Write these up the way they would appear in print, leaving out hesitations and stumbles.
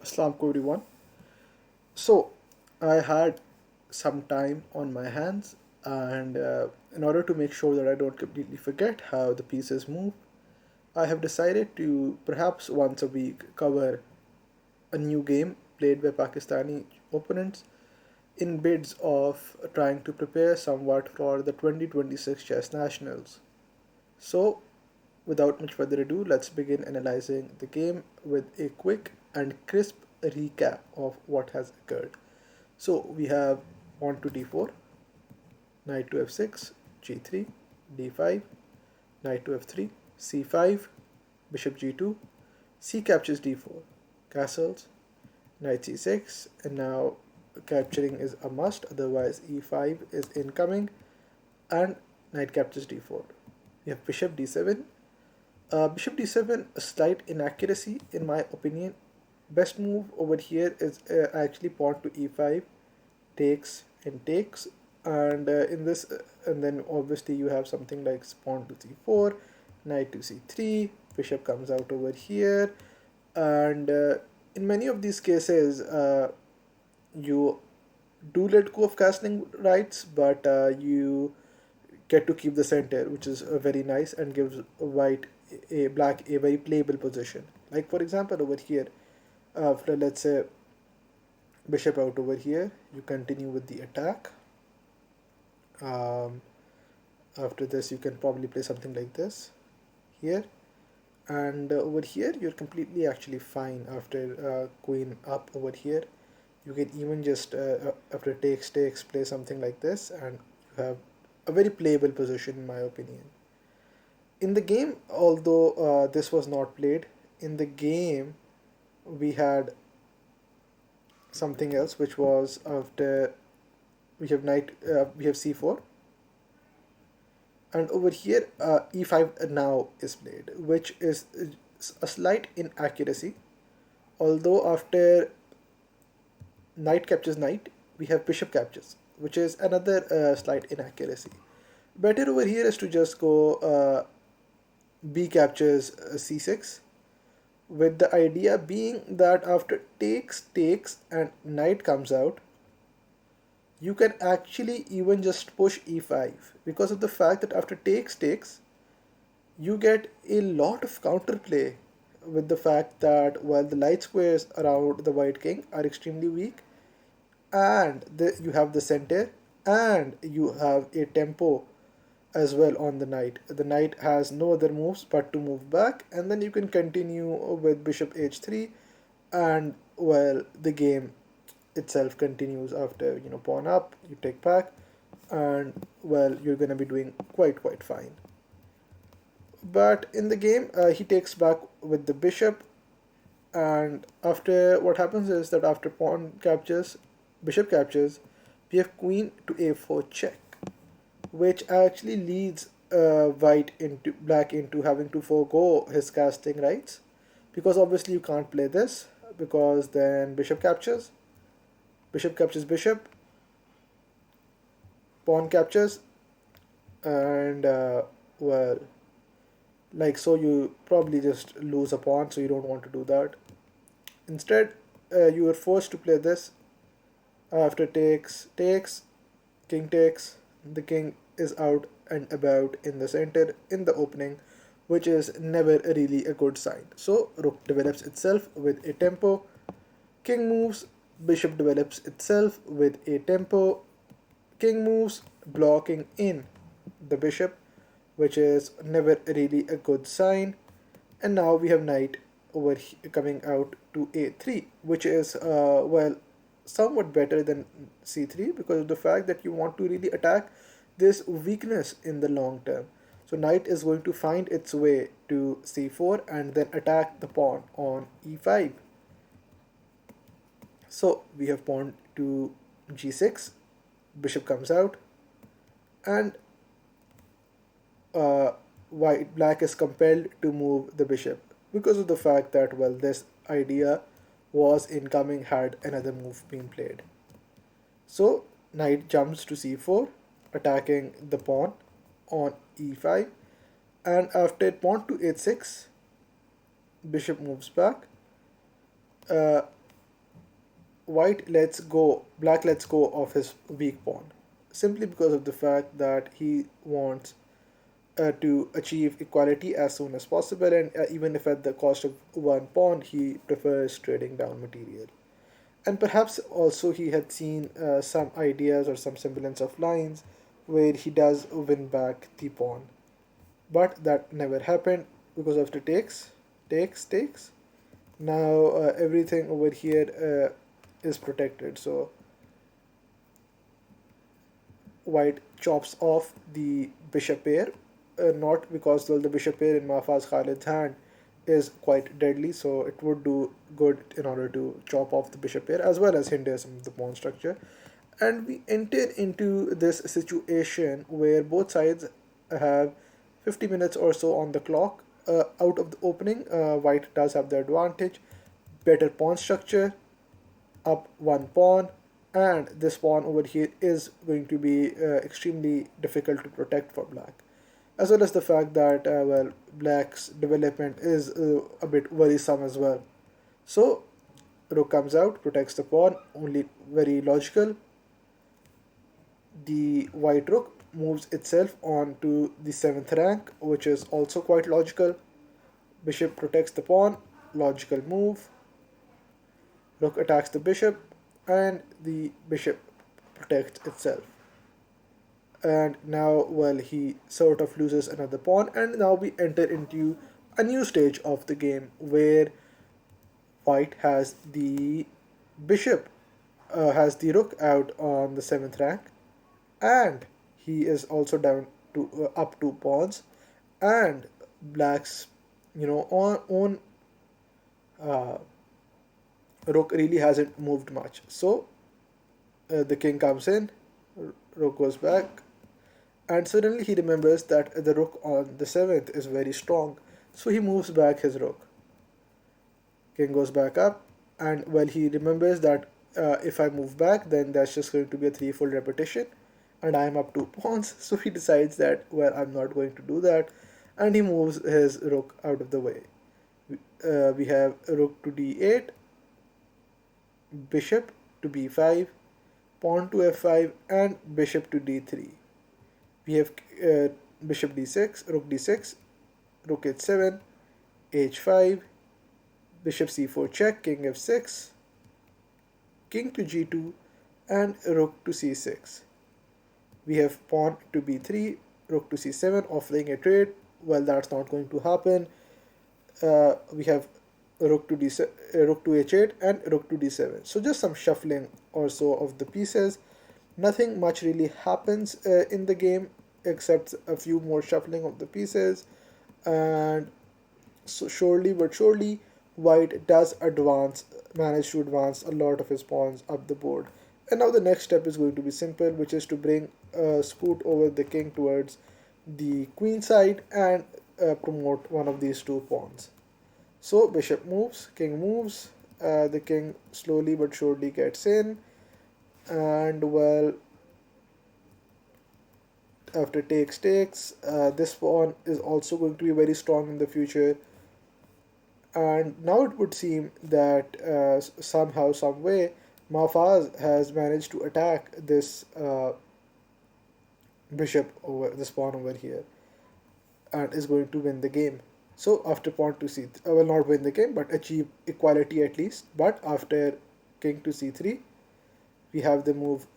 Assalamu alaikum everyone. So, I had some time on my hands, and in order to make sure that I don't completely forget how the pieces move, I have decided to perhaps once a week cover a new game played by Pakistani opponents in bids of trying to prepare somewhat for the 2026 Chess Nationals. So, without much further ado, let's begin analyzing the game with a quick and crisp recap of what has occurred. So we have pawn to d4, knight to f6, g3, d5, knight to f3, c5, bishop g2, c captures d4, castles, knight c6, and now capturing is a must, otherwise e5 is incoming, and knight captures d4. We have bishop d7. Bishop d7, a slight inaccuracy in my opinion. Best move over here is actually pawn to e5, takes and takes, and in this, and then obviously you have something like pawn to c4, knight to c3, bishop comes out over here, and in many of these cases, you do let go of castling rights, but you get to keep the center, which is very nice and gives white a black a very playable position. Like for example, over here, after let's say bishop out over here, you continue with the attack. Um, After this, you can probably play something like this here, and over here you're completely actually fine after queen up over here. You can even just after takes play something like this, and you have a very playable position in my opinion. In the game, although this was not played, in the game we had something else, which was after we have c4, and over here e5 now is played, which is a slight inaccuracy. Although after knight captures knight, we have bishop captures, which is another slight inaccuracy. Better over here is to just go b captures c6, with the idea being that after takes and knight comes out, you can actually even just push e5, because of the fact that after takes you get a lot of counterplay, with the fact that while the light squares around the white king are extremely weak, and you have the center, and you have a tempo as well on the knight. The knight has no other moves but to move back, and then you can continue with bishop h3, and well, the game itself continues after pawn up, you take back, and well, you're gonna be doing quite fine. But in the game, he takes back with the bishop, and after what happens is that after pawn captures, bishop captures, we have queen to a4 check, which actually leads white into black into having to forego his casting rights, because obviously you can't play this, because then bishop captures bishop, pawn captures, and well, like so you probably just lose a pawn, so you don't want to do that. Instead, you are forced to play this. After takes, king takes, the king is out and about in the center in the opening, which is never really a good sign. So rook develops itself with a tempo, king moves, bishop develops itself with a tempo, king moves, blocking in the bishop, which is never really a good sign. And now we have knight coming out to a3, which is well, somewhat better than c3, because of the fact that you want to really attack this weakness in the long term. So knight is going to find its way to c4 and then attack the pawn on e5. So we have pawn to g6, bishop comes out, and uh, white black is compelled to move the bishop, because of the fact that well, this idea was incoming had another move been played. So knight jumps to c4, attacking the pawn on e5, and after pawn to h6, bishop moves back. black lets go of his weak pawn, simply because of the fact that he wants to achieve equality as soon as possible, and even if at the cost of one pawn, he prefers trading down material. And perhaps also he had seen some ideas or some semblance of lines where he does win back the pawn. But that never happened because of the takes. Now everything over here is protected. So white chops off the bishop pair, not because well, the bishop pair in Mafaaz Khalid's hand is quite deadly, so it would do good in order to chop off the bishop pair as well as hinder some of the pawn structure. And we enter into this situation where both sides have 50 minutes or so on the clock. Out of the opening, white does have the advantage, better pawn structure, up one pawn, and this pawn over here is going to be extremely difficult to protect for black, as well as the fact that well, black's development is a bit worrisome as well. So rook comes out, protects the pawn, only very logical. The white rook moves itself on to the 7th rank, which is also quite logical. Bishop protects the pawn, logical move. Rook attacks the bishop, and the bishop protects itself. And now, well, he sort of loses another pawn, and now we enter into a new stage of the game where white has the bishop, has the rook out on the 7th rank, and he is also down to up 2 pawns, and black's own uh, rook really hasn't moved much. So the king comes in, rook goes back, and suddenly he remembers that the rook on the 7th is very strong, so he moves back his rook. King goes back up, and well, he remembers that if I move back, then that's just going to be a threefold repetition, and I am up 2 pawns. So he decides that well, I'm not going to do that, and he moves his rook out of the way. We have rook to d8, bishop to b5, pawn to f5, and bishop to d3. We have bishop d6, rook h7, h5, bishop c4 check, king f6, king to g2, and rook to c6. We have pawn to b3, rook to c7, offering a trade. Well, that's not going to happen. We have rook to h8, and rook to d7. So just some shuffling or so of the pieces. Nothing much really happens in the game except a few more shuffling of the pieces, and so surely, white does manage to advance a lot of his pawns up the board. And now the next step is going to be simple, which is to bring scoot over the king towards the queen side and promote one of these 2 pawns. So bishop moves, king moves, the king slowly but surely gets in, and well, after takes, this pawn is also going to be very strong in the future. And now it would seem that somehow, some way, Mafaaz has managed to attack this this pawn over here, and is going to win the game. So after pawn to c, will not win the game, but achieve equality at least. But after king to c3, we have the move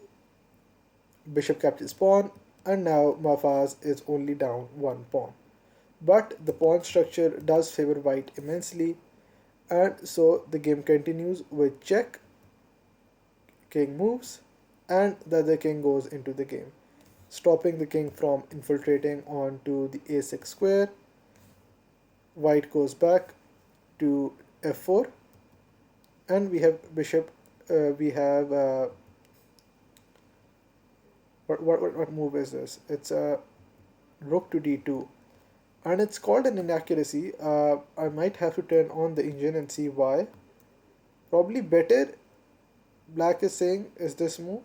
bishop captures pawn, and now Mafaaz is only down 1 pawn. But the pawn structure does favor white immensely, and so the game continues with check, king moves, and the other king goes into the game, stopping the king from infiltrating onto the a6 square. White goes back to f4, and we have bishop. We have what move is this? It's a rook to d2, and it's called an inaccuracy. I might have to turn on the engine and see why. Probably better, black is saying, is this move.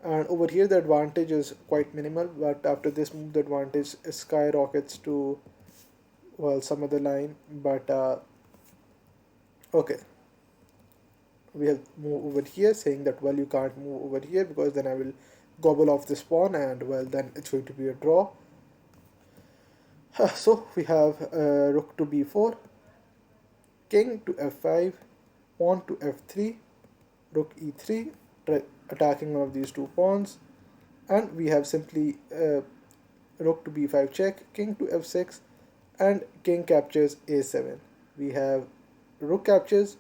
And over here the advantage is quite minimal, but after this move the advantage skyrockets to, well, some other line. But okay, We have move over here, saying that, well, you can't move over here because then I will gobble off this pawn, and well, then it's going to be a draw. So we have rook to b4, king to f5, pawn to f3, rook e3, attacking one of these two pawns, and we have simply rook to b5 check, king to f6, and king captures a7. We have rook captures,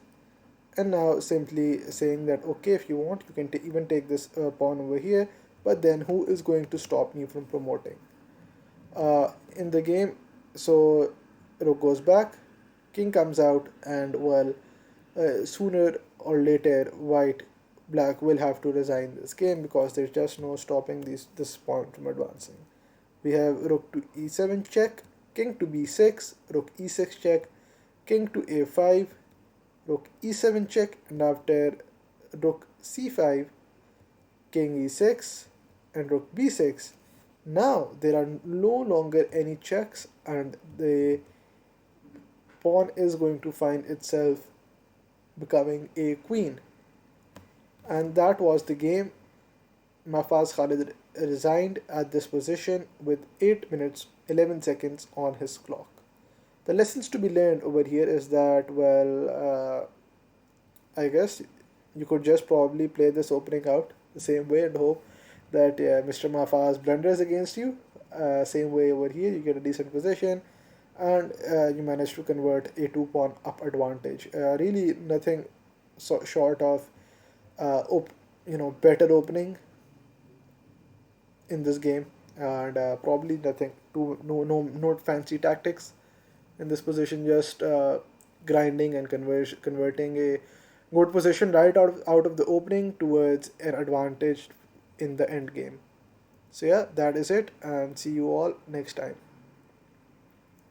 and now simply saying that, okay, if you want, you can even take this pawn over here, but then who is going to stop me from promoting in the game? So rook goes back, king comes out, and well, sooner or later, black will have to resign this game because there's just no stopping this pawn from advancing. We have rook to e7 check, king to b6, rook e6 check, king to a5, rook e7 check, and after rook c5, king e6, and rook b6. Now there are no longer any checks, and the pawn is going to find itself becoming a queen. And that was the game. Mafaaz Khalid resigned at this position with 8 minutes 11 seconds on his clock. The lessons to be learned over here is that, well, I guess you could just probably play this opening out the same way and hope that Mr. Mafaaz blunders against you. Same way over here, you get a decent position, and you manage to convert a two pawn up advantage. Really, nothing short of better opening in this game, and probably nothing too no fancy tactics in this position. Just grinding and converting a good position right out of the opening towards an advantage in the end game. So yeah, that is it, and see you all next time.